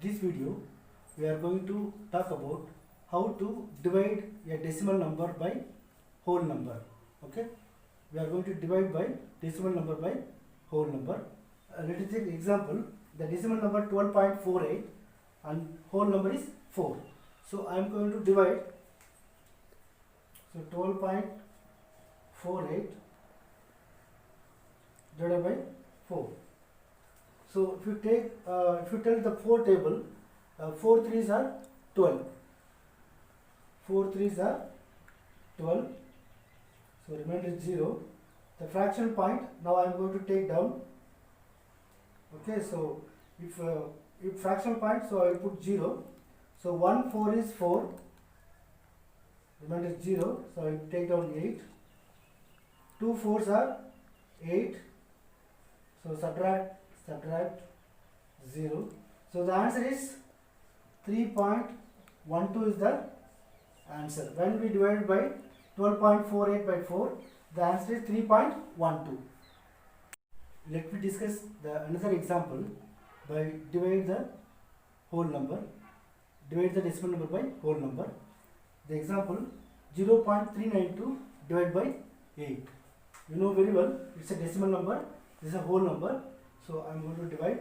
this video we are going to talk about how to divide a decimal number by whole number. Okay, we are going to divide by decimal number by whole number. Let us take example. The decimal number 12.48 and whole number is 4. So I am going to divide. So 12.48 divided by 4. So if you take, if you take the 4 table, 4 threes are 12. 4 threes are 12. So remainder is 0. The fraction point now I am going to take down. Okay, so if fraction point, so I will put 0. So 1 4 is 4. Remainder is 0. So I will take down 8. 2 4s are 8. So subtract 0. So the answer is 3.12 is the answer. When we divide by 12.48 by 4, the answer is 3.12. Let me discuss another example by divide the whole number. Divide the decimal number by whole number. The example 0.392 divided by 8. You know very well, it's a decimal number, this is a whole number. So I am going to divide.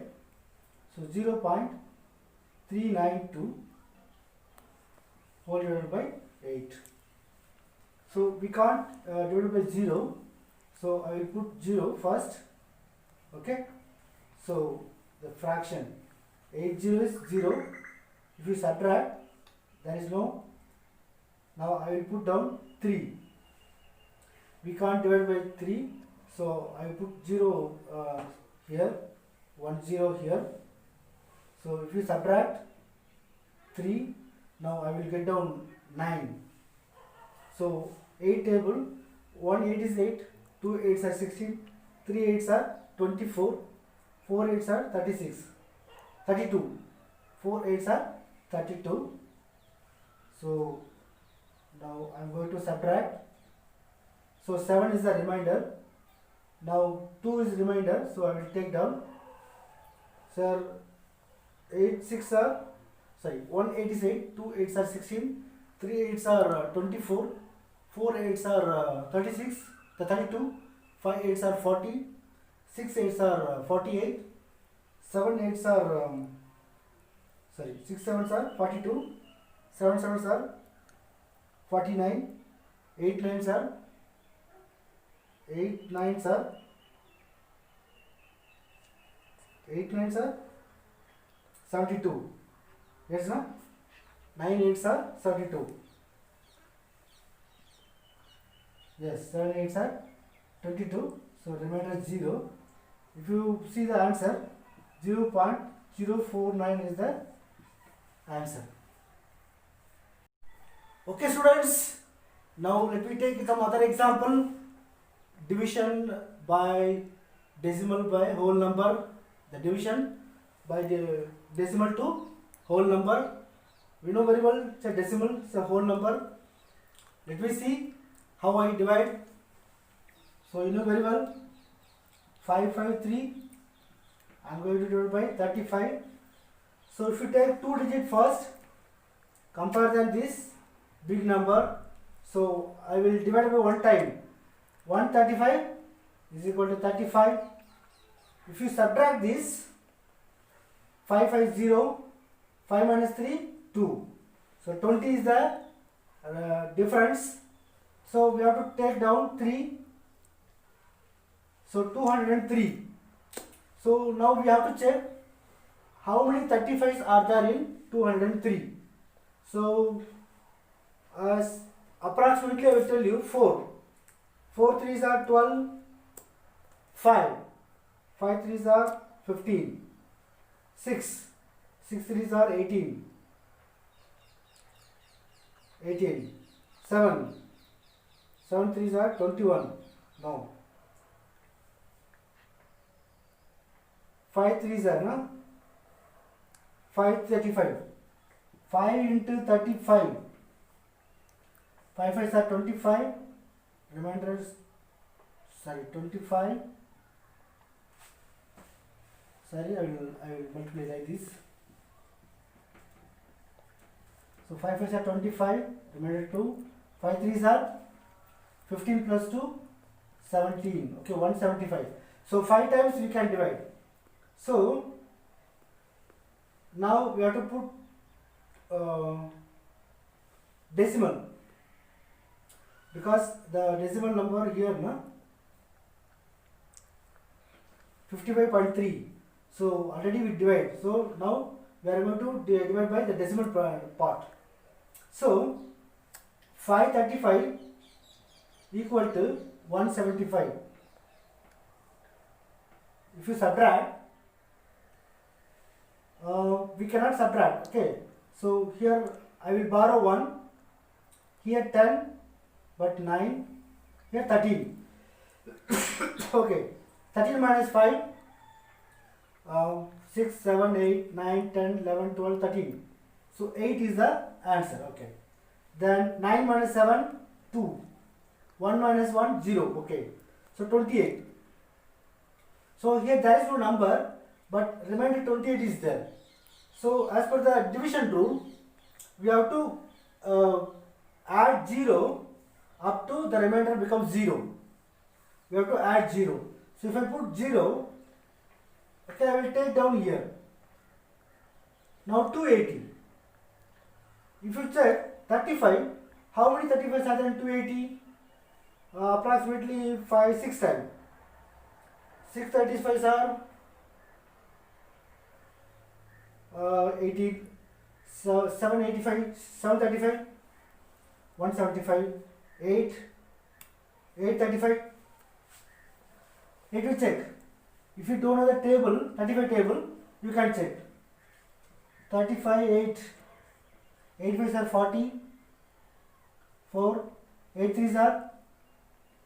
So 0.392 whole divided by 8. So we can't divide by 0. So I will put 0 first. Okay. So the fraction 8 0 is 0. If you subtract, there is no. Now I will put down 3. We can't divide by 3. So I will put 0 here, 1 0 here. So if you subtract 3, now I will get down 9. So 8 table, 1 8 is 8, 2 8s are 16, 3 8s are 24, 4 8s are 36, 32, 4 8s are 32. So now I am going to subtract. So 7 is the remainder. Now 2 is remainder, so I will take down. Sir, 8 6 are, sorry, 1 8 is 8, 2 8s are 16, 3 8s are 24, 4 8s are 36, 32, 5 8s are 40, 6 8s are 48, 7 8s are 6 7s are 42, 7 7s are 49, 8 9s are 8 9s are 72. Yes, no? 9 8s are 72. Yes, 7 8s are 22. So remainder is 0. If you see the answer, 0.049 is the answer. Okay, students. Now let me take some other example. Division by decimal by whole number. The division by the decimal to whole number. We know very well it's a decimal, it's a whole number. Let me see how I divide. So you know very well, 553. I am going to divide by 35. So if you take 2 digit first, compare than this big number. So I will divide by one time. 135 is equal to 35. If you subtract this, 550, 5 minus 3, 2. So 20 is the difference. So we have to take down 3. So 203. So now we have to check how many 35s are there in 203. So as approximately I will tell you 4. 4 3s are 12, 5 3s are 15, 6 3s are 18, 7 3s are 21. Now 5 3s are no? 5 35. 5 into 35. 5 5s are 25. Remainder is 25. Sorry, I will multiply like this. So 5 5s are 25, remainder 2. 5 3s are 15 plus 2, 17. Okay, 175. So 5 times we can divide. So now we have to put decimal, because the decimal number here, na, 55.3. So already we divide. So now we are going to divide by the decimal part. So 535 equal to 175. If you subtract, we cannot subtract. Okay. So here I will borrow 1. Here 10, but 9. Here 13. Okay. 13 minus 5. 6, 7, 8, 9, 10, 11, 12, 13. So 8 is the answer. Okay. Then 9 minus 7, 2. 1 minus 1, 0. Okay. So 28. So here there is no number, but remainder 28 is there. So as per the division rule, we have to add 0 up to the remainder becomes 0. We have to add 0. So if I put 0, okay, I will take down here. Now 280. If you check 35, how many 35s are there in 280? Approximately 5, 6 times. 6 35s are 18, so 785, 735, 175, 8, 835. It will check. If you don't know the table, 35 table, you can check. 35, 8, 8 5s are 40, 4, 8 3s are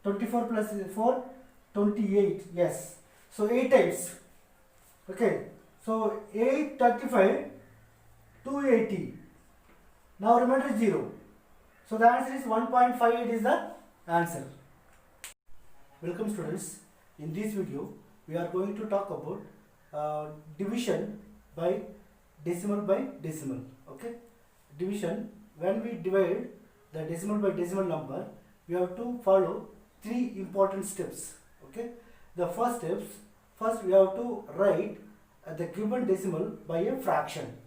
24 plus 4, 28. Yes. So 8 times. Okay. So 835, 280. Now remember 0. So the answer is 1.58 is the answer. Welcome students. In this video, we are going to talk about division by decimal. Okay. Division, when we divide the decimal by decimal number, we have to follow 3 important steps. Okay. The first we have to write the given decimal by a fraction.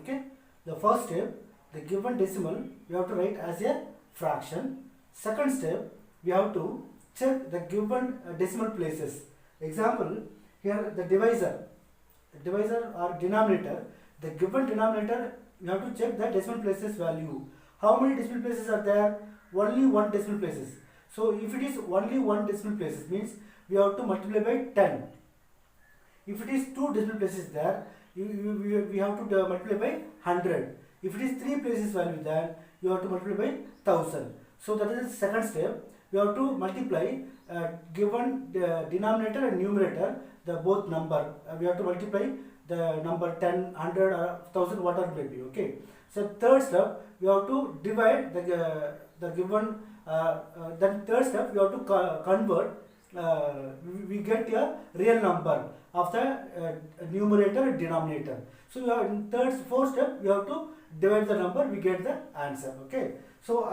Okay. The first step, the given decimal we have to write as a fraction. Second step, we have to check the given decimal places. Example, here the divisor or denominator, the given denominator, you have to check the decimal places value. How many decimal places are there? Only 1 decimal places. So if it is only 1 decimal places, means we have to multiply by 10. If it is 2 decimal places there, we have to multiply by 100. If it is 3 places value there, you have to multiply by 1000. So that is the second step. We have to multiply given denominator and numerator, the both number. We have to multiply the number 10, 100 or 1000, whatever may be. Okay. So third step, we have to divide the given. Then third step, we have to convert. We get a real number of the numerator and denominator. So in fourth step, we have to divide the number. We get the answer. Okay. So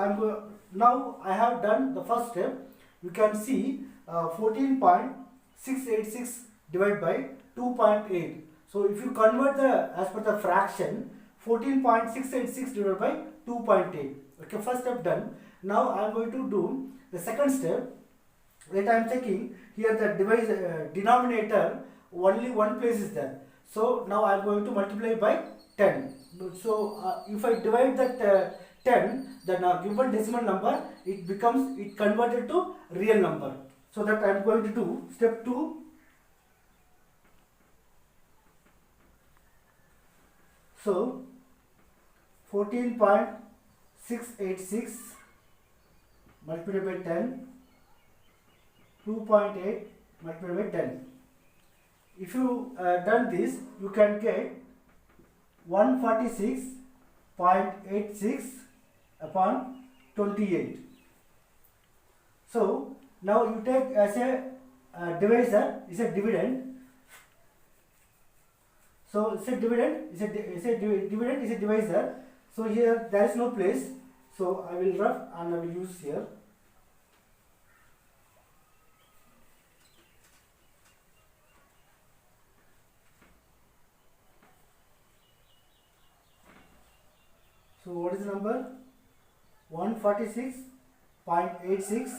now I have done the first step. You can see 14.686 divided by 2.8. So if you convert as per the fraction, 14.686 divided by 2.8. Okay, first step done. Now I am going to do the second step. That I am checking here the denominator, only 1 place is there. So now I am going to multiply by 10. So if I divide that 10, then given decimal number, it converted to real number. So that I am going to do step 2. So 14.686 multiplied by 10, 2.8 multiplied by 10. If you done this, you can get 146.86 upon 28. So now you take as a divisor is a dividend. So dividend is a divisor. So here there is no place, so I will rough and I will use here. So what is the number? 146.86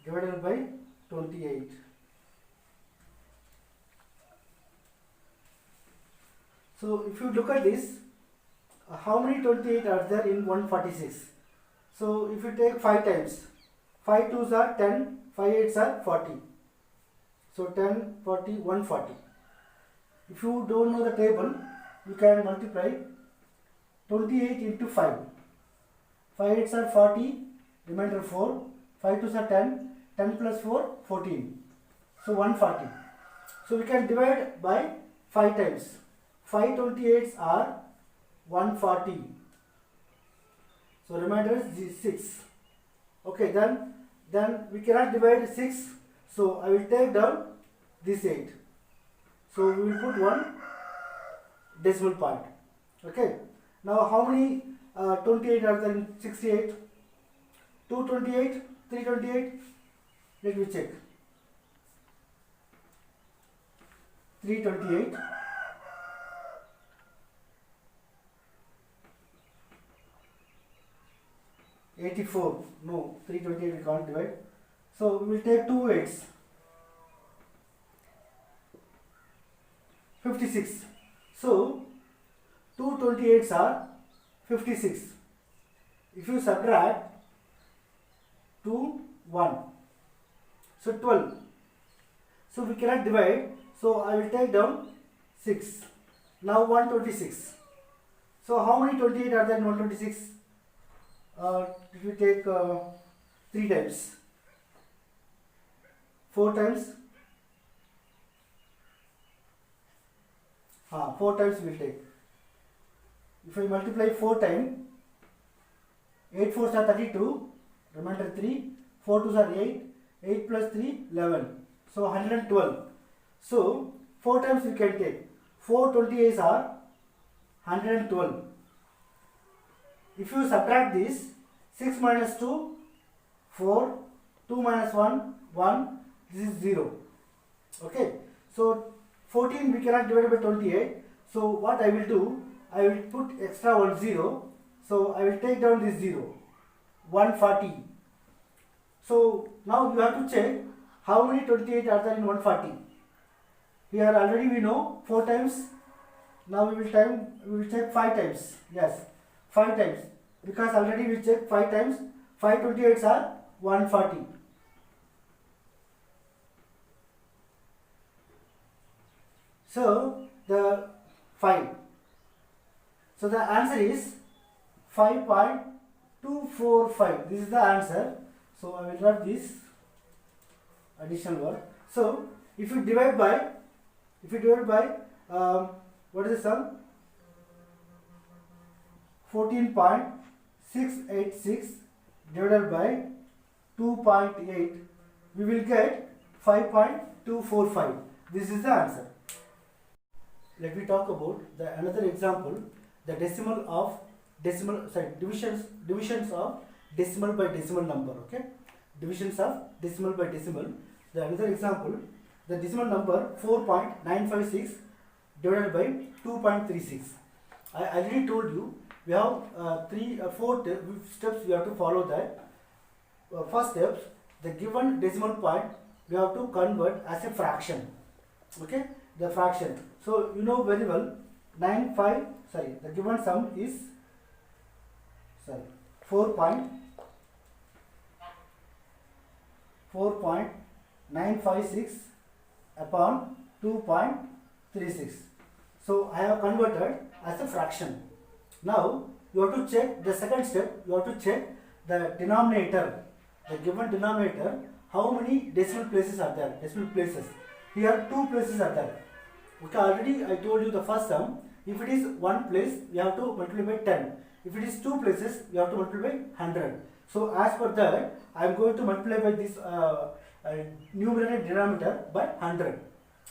divided by 28. So if you look at this, how many 28 are there in 146? So if you take 5 times, 5 2s are 10, 5 8s are 40. So 10, 40, 140. If you don't know the table, you can multiply 28 into 5. 5 8s are 40, remainder 4, 5 2s are 10, 10 plus 4, 14. So 140. So we can divide by 5 times. 5 28s are 140. So remainder is 6. Okay, then we cannot divide 6. So I will take down this 8. So we will put one decimal point. Okay. Now how many 28 are there in 68? 228, 328. Let me check. 328. 84. No, 328 we can't divide. So we will take 2 8s. 56. So 2 28s are 56. If you subtract 2, 1. So 12. So we cannot divide. So I will take down 6. Now 126. So how many 28 are there in 126? If you take 3 times, 4 times, 4 times we will take. If I multiply 4 times, 8 4s are 32, remainder 3, 4 2s are 8, 8 plus 3, 11. So 112. So 4 times we can take. 4 28s are 112. If you subtract this, 6 minus 2, 4, 2 minus 1, 1, this is 0. Okay. So 14 we cannot divide by 28. So what I will do, I will put extra 1 0. So I will take down this 0. 140. So now you have to check how many 28 are there in 140. Here already we know 4 times. Now we will check 5 times. Yes, 5 times. Because already we checked 5 times. 5 28s are 140. So the 5. So the answer is 5.245. This is the answer. So I will write this additional work. So if you divide by what is the sum? 14.686 divided by 2.8, we will get 5.245. This is the answer. Let me talk about another example, the divisions of decimal by decimal number. Okay, divisions of decimal by decimal. The another example, the decimal number 4.956 divided by 2.36. I already told you we have 3 or 4 steps we have to follow that. First steps, the given decimal point we have to convert as a fraction. Okay, the fraction. So you know very well, the given sum is 4.956 upon 2.36. So I have converted as a fraction. Now you have to check the second step. You have to check the denominator, the given denominator. How many decimal places are there? Decimal places. Here 2 places are there. Okay, already I told you the first sum. If it is 1 place, we have to multiply by 10. If it is 2 places, we have to multiply by 100. So as per that, I am going to multiply by this numerator and denominator by 100.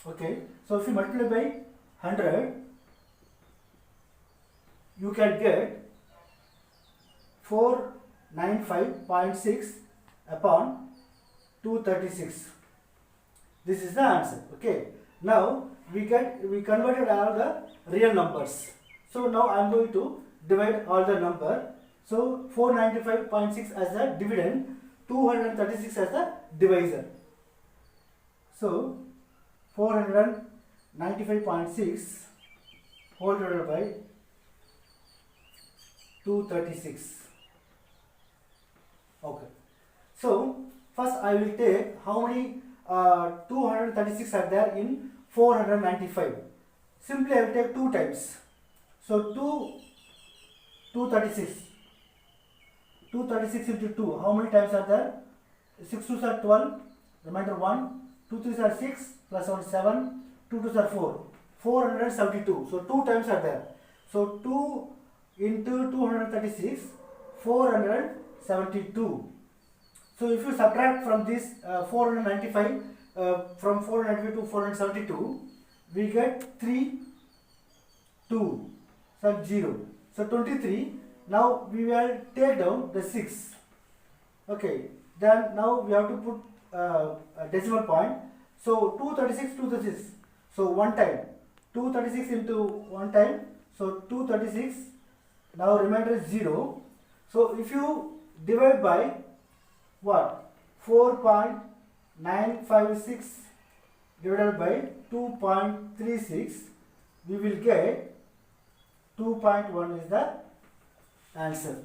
Okay. So if you multiply by 100, you can get 495.6 upon 236. This is the answer. Okay. Now we converted all the real numbers. So now I am going to divide all the number. So 495.6 as the dividend, 236 as the divisor. So 495.6 whole divided by 236. Okay. So first I will take how many 236 are there in 495. Simply I will take 2 times. So 236. 236 into 2. How many times are there? 6 2s are 12. Remainder 1. 2 3s are 6. Plus 1 7. 2 2s are 4. 472. So 2 times are there. So 2 into 236. 472. So if you subtract from this 495 from 495 to 472, we get 3 2 so 0. So 23. Now we will take down the 6. Okay. Then now we have to put a decimal point. So 236. So one time. 236 into one time. So 236. Now remainder is 0. So if you divide by what? 4.956 divided by 2.36, we will get 2.1 is the answer.